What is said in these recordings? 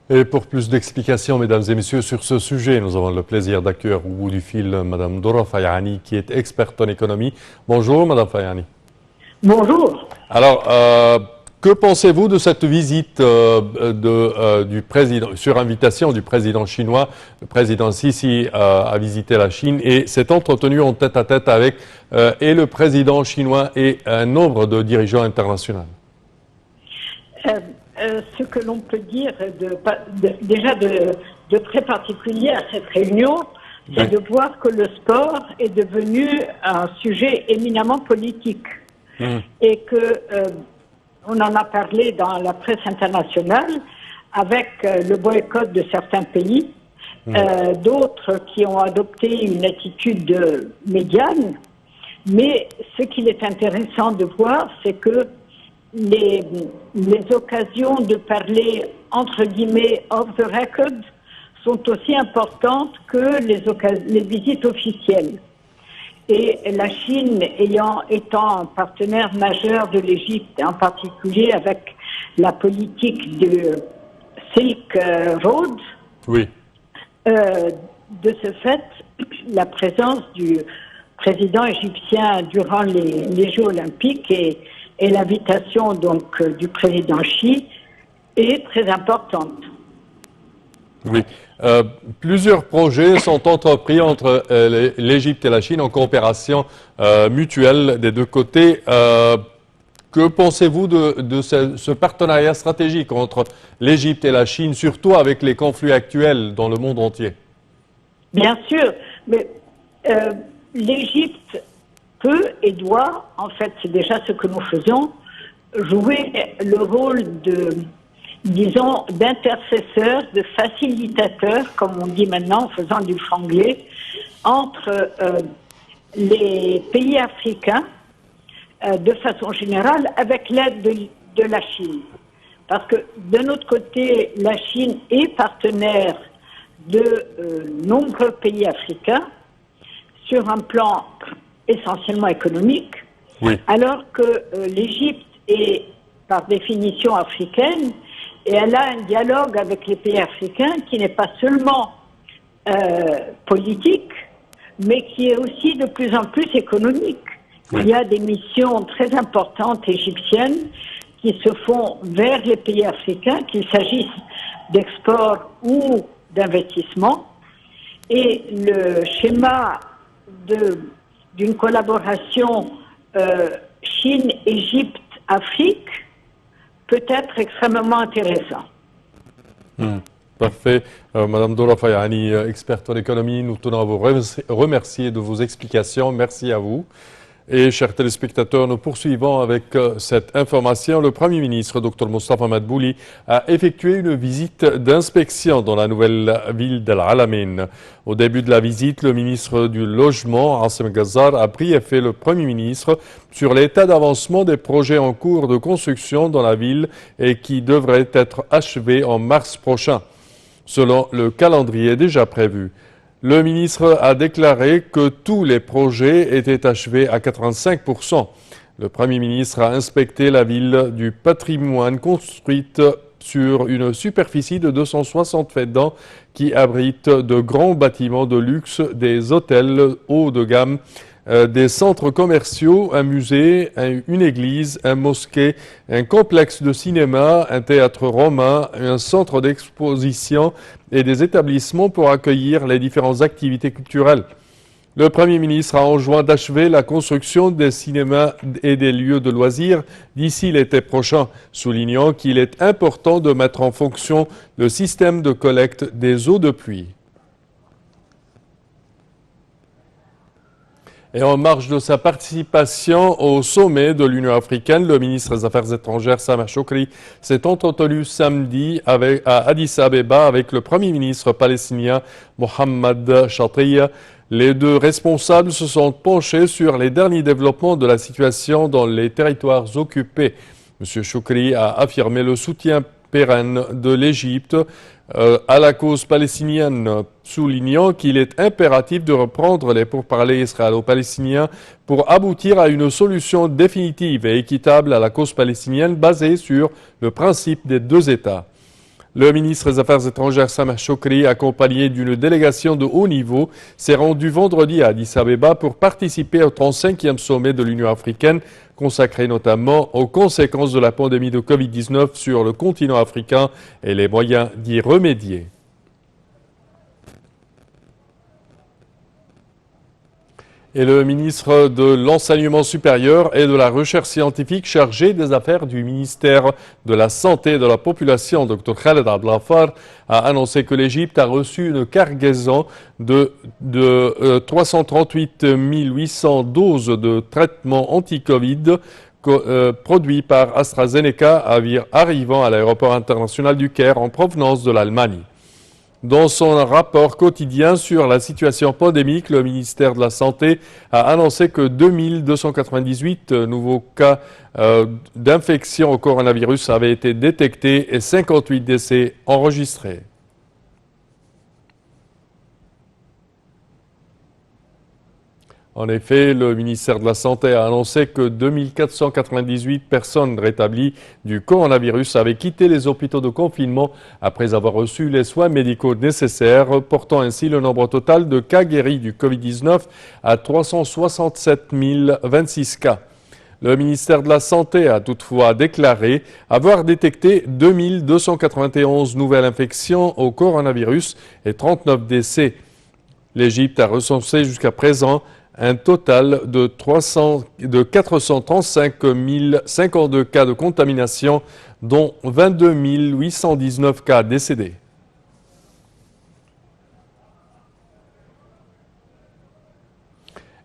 Et pour plus d'explications, mesdames et messieurs, sur ce sujet, nous avons le plaisir d'accueillir au bout du fil Madame Dora Fayani, qui est experte en économie. Bonjour, Madame Fayani. Bonjour. Alors, que pensez-vous de cette visite du président, sur invitation du président chinois? Le président Sisi a visité la Chine et s'est entretenu en tête-à-tête avec et le président chinois et un nombre de dirigeants internationaux. Ce que l'on peut dire déjà de très particulier à cette réunion, c'est de voir que le sport est devenu un sujet éminemment politique et que on en a parlé dans la presse internationale avec le boycott de certains pays, d'autres qui ont adopté une attitude médiane. Mais ce qu'il est intéressant de voir, c'est que les occasions de parler, entre guillemets, off the record sont aussi importantes que les visites officielles. Et la Chine étant un partenaire majeur de l'Égypte, en particulier avec la politique de Silk Road, oui. De ce fait, la présence du président égyptien durant les Jeux olympiques et l'invitation donc du président Xi est très importante. Oui. Plusieurs projets sont entrepris entre l'Égypte et la Chine en coopération mutuelle des deux côtés. Que pensez-vous de ce partenariat stratégique entre l'Égypte et la Chine, surtout avec les conflits actuels dans le monde entier? Bien sûr, mais l'Égypte peut et doit, en fait c'est déjà ce que nous faisons, jouer le rôle disons, d'intercesseur, de facilitateur, comme on dit maintenant en faisant du franglais, entre les pays africains, de façon générale, avec l'aide de la Chine. Parce que, de notre côté, la Chine est partenaire de nombreux pays africains sur un plan essentiellement économique, oui. Alors que l'Égypte est, par définition, africaine, et elle a un dialogue avec les pays africains qui n'est pas seulement politique, mais qui est aussi de plus en plus économique. Oui. Il y a des missions très importantes égyptiennes qui se font vers les pays africains, qu'il s'agisse d'export ou d'investissement. Et le schéma d'une collaboration Chine-Égypte-Afrique peut être extrêmement intéressant. Parfait. Madame Dora Fayani, experte en économie, nous tenons à vous remercier de vos explications. Merci à vous. Et chers téléspectateurs, nous poursuivons avec cette information. Le Premier ministre, Dr Mostafa Madbouli, a effectué une visite d'inspection dans la nouvelle ville d'El Alamein. Au début de la visite, le ministre du Logement, Assem Gazzar, a briefé le Premier ministre sur l'état d'avancement des projets en cours de construction dans la ville et qui devraient être achevés en mars prochain, selon le calendrier déjà prévu. Le ministre a déclaré que tous les projets étaient achevés à 85%. Le Premier ministre a inspecté la ville du patrimoine construite sur une superficie de 260 faidans qui abrite de grands bâtiments de luxe, des hôtels haut de gamme, des centres commerciaux, un musée, une église, un mosquée, un complexe de cinéma, un théâtre romain, un centre d'exposition et des établissements pour accueillir les différentes activités culturelles. Le Premier ministre a enjoint d'achever la construction des cinémas et des lieux de loisirs d'ici l'été prochain, soulignant qu'il est important de mettre en fonction le système de collecte des eaux de pluie. Et en marge de sa participation au sommet de l'Union africaine, le ministre des Affaires étrangères, Sameh Shoukry, s'est entretenu samedi à Addis Abeba avec le Premier ministre palestinien Mohamed Chatriya. Les deux responsables se sont penchés sur les derniers développements de la situation dans les territoires occupés. M. Shoukry a affirmé le soutien pérenne de l'Égypte à la cause palestinienne, soulignant qu'il est impératif de reprendre les pourparlers israélo-palestiniens pour aboutir à une solution définitive et équitable à la cause palestinienne basée sur le principe des deux États. Le ministre des Affaires étrangères Sameh Shoukry, accompagné d'une délégation de haut niveau, s'est rendu vendredi à Addis Abeba pour participer au 35e sommet de l'Union africaine, consacré notamment aux conséquences de la pandémie de Covid-19 sur le continent africain et les moyens d'y remédier. Et le ministre de l'Enseignement supérieur et de la Recherche scientifique chargé des affaires du ministère de la Santé et de la Population, Dr Khaled Abdelghafar, a annoncé que l'Égypte a reçu une cargaison de 338 800 doses de traitement anti-Covid produits par AstraZeneca arrivant à l'aéroport international du Caire en provenance de l'Allemagne. Dans son rapport quotidien sur la situation pandémique, le ministère de la Santé a annoncé que 2298 nouveaux cas d'infection au coronavirus avaient été détectés et 58 décès enregistrés. En effet, le ministère de la Santé a annoncé que 2498 personnes rétablies du coronavirus avaient quitté les hôpitaux de confinement après avoir reçu les soins médicaux nécessaires, portant ainsi le nombre total de cas guéris du Covid-19 à 367 026 cas. Le ministère de la Santé a toutefois déclaré avoir détecté 2291 nouvelles infections au coronavirus et 39 décès. L'Égypte a recensé jusqu'à présent un total de 435 052 cas de contamination, dont 22 819 cas décédés.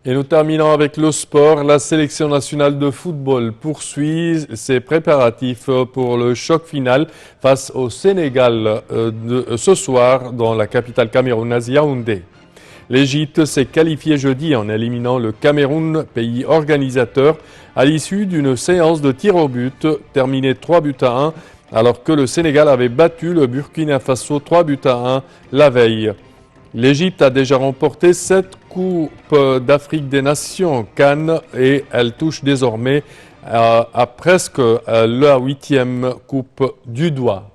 Et nous terminons avec le sport. La sélection nationale de football poursuit ses préparatifs pour le choc final face au Sénégal ce soir dans la capitale camerounaise Yaoundé. L'Égypte s'est qualifiée jeudi en éliminant le Cameroun, pays organisateur, à l'issue d'une séance de tir au but terminée 3-1, alors que le Sénégal avait battu le Burkina Faso 3-1 la veille. L'Égypte a déjà remporté 7 Coupes d'Afrique des Nations CAN et elle touche désormais à presque la 8e Coupe du doigt.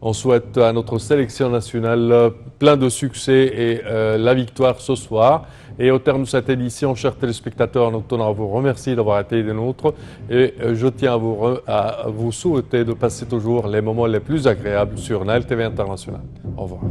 On souhaite à notre sélection nationale plein de succès et la victoire ce soir. Et au terme de cette édition, chers téléspectateurs, nous tenons à vous remercier d'avoir été des nôtres. Et je tiens à vous souhaiter de passer toujours les moments les plus agréables sur Nile TV International. Au revoir.